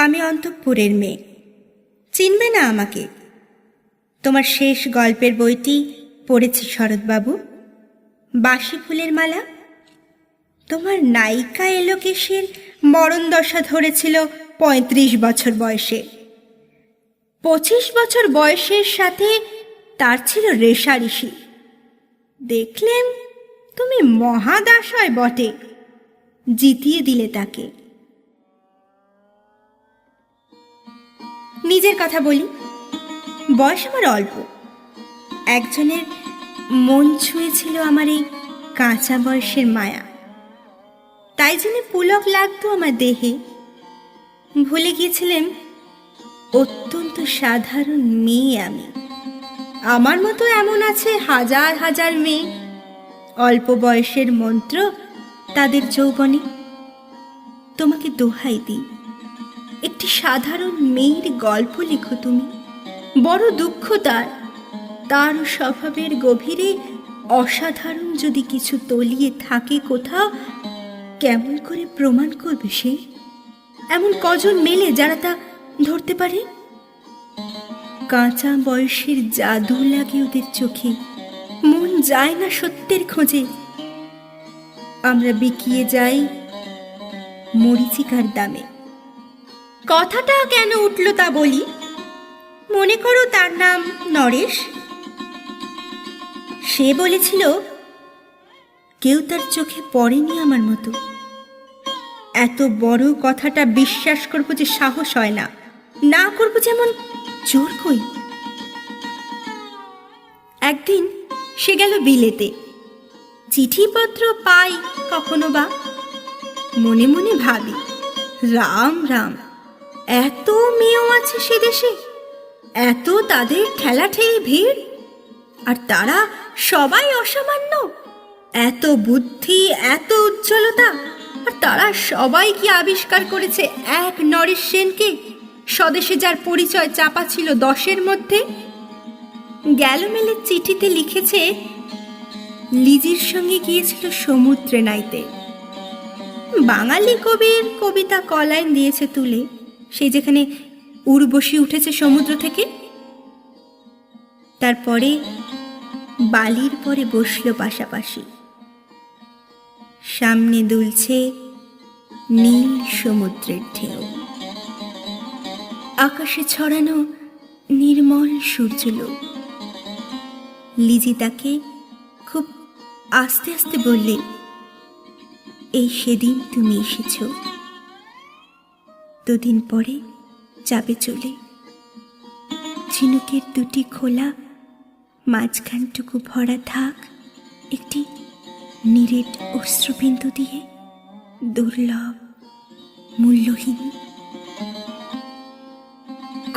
আমি অন্তঃপুরের মেয়ে, চিনবে না আমাকে। তোমার শেষ গল্পের বইটি পড়েছি শরৎবাবু, বাসি ফুলের মালা। তোমার নায়িকা এলোকেশের মরণ দশা ধরেছিল ৩৫ বছর বয়সে। ২৫ বছর বয়সের সাথে তার ছিল রেশারেশি। দেখলেন তুমি মহাদাশয় বটে, জিতিয়ে দিলে তাকে। নিজের কথা বলি, বয়স আমার অল্প। একজনের মন ছুঁয়েছিল আমার এই কাঁচা বয়সের মায়া, তাই জন্য পুলক লাগতো আমার দেহে। ভুলে গিয়েছিলেন অত্যন্ত সাধারণ মেয়ে আমি। আমার মতো এমন আছে হাজার হাজার মেয়ে, অল্প বয়সের মন্ত্র তাদের যৌবনে। তোমাকে দোহাই দিই, একটি সাধারণ মেয়ের গল্প লেখো তুমি। বড় দুঃখ তার স্বভাবের গভীরে অসাধারণ যদি কিছু তলিয়ে থাকে কোথাও, কেমন করে প্রমাণ করবে সে? এমন কজন মেলে যারা তা ধরতে পারে? কাঁচা বয়সের জাদু লাগে ওদের চোখে, মন যায় না সত্যের খোঁজে। আমরা বিকিয়ে যাই মরীচিকার দামে। কথাটা কেন উঠল তা বলি। মনে করো তার নাম নরেশ। সে বলেছিল কেউ তার চোখে পড়েনি আমার মতো। এত বড় কথাটা বিশ্বাস করবো যে সাহস হয় না, না করবো যেমন জোর কই। একদিন সে গেল বিলেতে, চিঠিপত্র পাই কখনো বা। মনে মনে ভাবি, রাম রাম, এত মেয়েও আছে সে দেশে, এত তাদের ঠেলাঠেলি ভিড়, আর তারা সবাই অসামান্য। এত বুদ্ধি, এত উজ্জ্বলতা, আর তারা সবাই কি আবিষ্কার করেছে এক নরেশ সেনকে, স্বদেশে যার পরিচয় চাপা ছিল 10-এর মধ্যে। গ্যালোমেলের চিঠিতে লিখেছে লিজির সঙ্গে গিয়েছিল সমুদ্রে নাইতে। বাঙালি কবির কবিতা কলাইন দিয়েছে তুলে, সেই যেখানে উর্বশী উঠেছে সমুদ্র থেকে। তারপরে বালির পরে বসলো পাশাপাশি, সামনে দুলছে নীল সমুদ্রের ঢেউ, আকাশে ছড়ানো নির্মল সূর্যলোক। লিজি তাকে খুব আস্তে আস্তে বললে, এই সেদিন তুমি এসেছ, 2 দিন পরে যাবে চলে। ঝিনুকের 2টি খোলা, মাঝখানটুকু ভরা থাক একটি নিরেট অশ্রুবিন্দু দিয়ে, দুর্লভ, মূল্যহীন।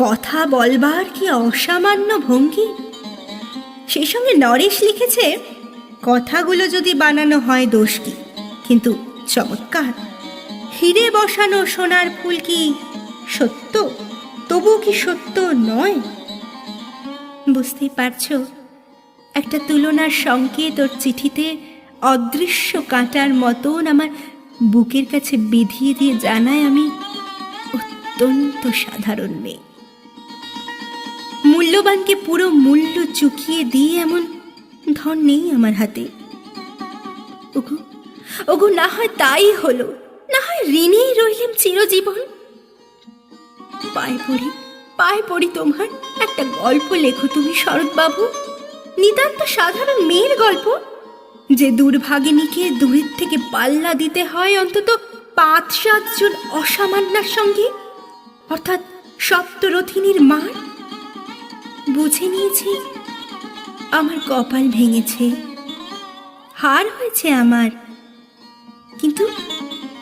কথা বলবার কি অসামান্য ভঙ্গি! সেই সঙ্গে নরেশ লিখেছে, কথাগুলো যদি বানানো হয় দোষ কি, কিন্তু চমৎকার। হিরে বসানো সোনার ফুল কি সত্য, তবু কি সত্য নয়? বুঝতেই পারছো, একটা তুলনার সংকেত ওর চিঠিতে অদৃশ্য কাঁটার মতন আমার বুকের কাছে বিধিয়ে দিয়ে জানায় আমি অত্যন্ত সাধারণ মেয়ে। মূল্যবানকে পুরো মূল্য চুকিয়ে দিয়ে এমন ধন নেই আমার হাতে। ওগো ওগো, না হয় তাই হলো, না হয় ঋণেই রইলাম চিরজীবন। পায়ে পড়ি তোমার, একটা গল্প লেখো তুমি শরৎবাবু, নিতান্ত সাধারণ মেয়ের গল্প, যে দুর্ভাগিনীকে দূরের থেকে পাল্লা দিতে হয় অন্তত 5-7 জন অসামান্যার সঙ্গে, অর্থাৎ সপ্তরথিনীর মার। বুঝে নিয়েছি আমার কপাল ভেঙেছে, হার হয়েছে আমার। কিন্তু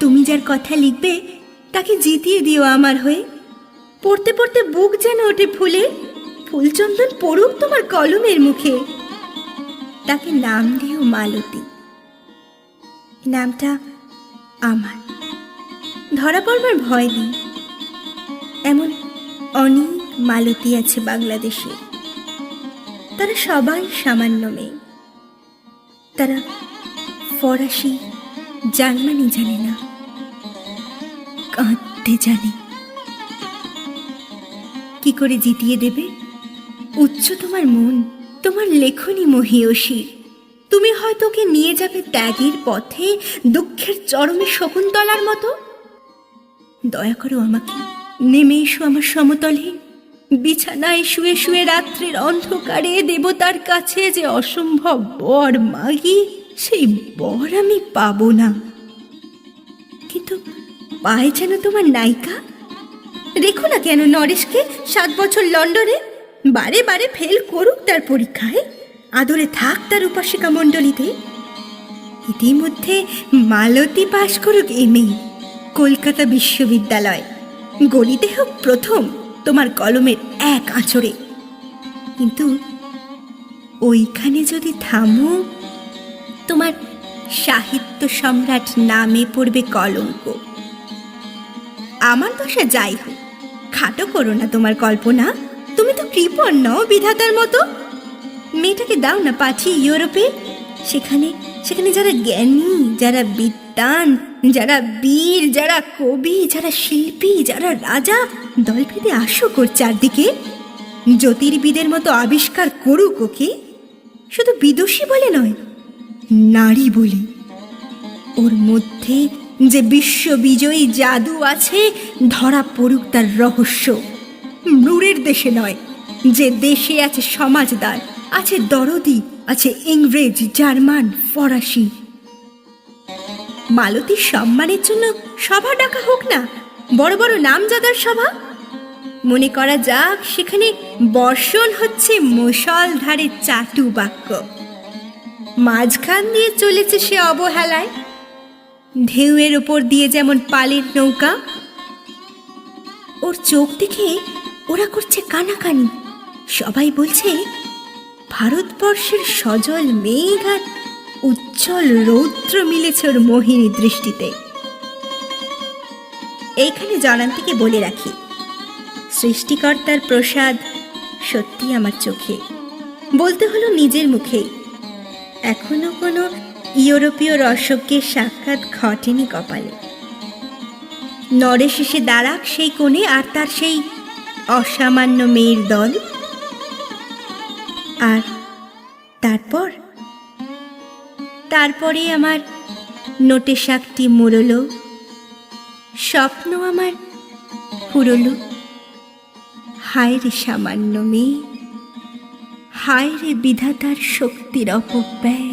তুমি যার কথা লিখবে তাকে জিতিয়ে দিও আমার হয়ে। পড়তে পড়তে বুক যেন ওঠে ফুলে, ফুলচন্দন পড়ুক তোমার কলমের মুখে। তাকে নাম দিও মালতী। নামটা আমার, ধরা পড়বার ভয় নেই। এমন অনেক মালতী আছে বাংলাদেশে, তারা সবাই সামান্য মেয়ে। তারা ফরাসি, জার্মানি জানে না, কাঁদতে জানে। কি করে জিতিয়ে দেবে? উচ্চ তোমার মন, তোমার লেখনী মহীয়সী। তুমি হয়তো ওকে নিয়ে যাবে ত্যাগের পথে, দুঃখের চরমে শকুন্তলার মতো। দয়া করো আমাকে, নেমে এসো আমার সমতলে। বিছানায় শুয়ে শুয়ে রাত্রির অন্ধকারে দেবতার কাছে যে অসম্ভব বর মাগি, সেই বর আমি পাবো না। কিন্তু পায় যেন তোমার নায়িকা। রেখো না কেন নরেশকে 7 বছর লন্ডনে, বারে বারে ফেল করুক তার পরীক্ষায়, আদরে থাক তার উপাসিকা মণ্ডলীতে। ইতিমধ্যে মালতী পাশ করুক এমএ, কলকাতা বিশ্ববিদ্যালয়, গলিতে হোক প্রথম তোমার কলমের এক আঁচড়ে। কিন্তু ওইখানে যদি থামো, তোমার সাহিত্য সম্রাট নামে পড়বে কলঙ্ক। আমার দশা যাই হোক, খাটো করো না তোমার কল্পনা। তুমি তো কৃপণ নও বিধাতার মতো। মেয়েটাকে দাও না পাঠিয়ে ইউরোপে। সেখানে সেখানে যারা জ্ঞানী, যারা বিদ্বান, যারা বীর, যারা কবি, যারা শিল্পী, যারা রাজা দল বেঁধে আসুক ওর চারদিকে। জ্যোতির্বিদের মতো আবিষ্কার করুক ওকে, শুধু বিদুষী বলে নয়, নারী বলে। ওর মধ্যে যে বিশ্ববিজয়ী জাদু আছে, ধরা পড়ুক তার রহস্য। নূরের দেশে নয়, যে দেশে আছে সমাজদার, আছে দরদি, আছে ইংরেজ, জার্মান, ফরাসি। মালতীর সম্মানের জন্য সভা ডাকা হোক না, বড় বড় নামজাদার সভা। মনে করা যাক সেখানে বর্ষণ হচ্ছে মুষলধারে চাটু বাক্য, মাঝখান দিয়ে চলেছে সে অবহেলায়। ঢেউয়ের ওপর দিয়ে যেমন পালের নৌকা। ওর চোখ দেখে ওরা করছে কানাকানি। সবাই বলছে ভারতবর্ষের সজল মেঘ আর উজ্জ্বল রৌদ্র মিলেছে ওর মোহিনী দৃষ্টিতে। এইখানে জনান্তিকে বলে রাখি, সৃষ্টিকর্তার প্রসাদ সত্যি আমার চোখে, বলতে হলো নিজের মুখেই। এখনো কোনো ইউরোপীয় রসজ্ঞের সাক্ষাৎ ঘটেনি কপালে। নরেশ এসে দাঁড়াক সেই কোণে, আর তার সেই অসামান্য মেয়ের দল। আর তারপরে আমার নোটে শাকটি মুড়ল, স্বপ্ন আমার ফুরলো। হায় রে সামান্য মেয়ে, হায় রে বিধাতার শক্তির অপব্যয়।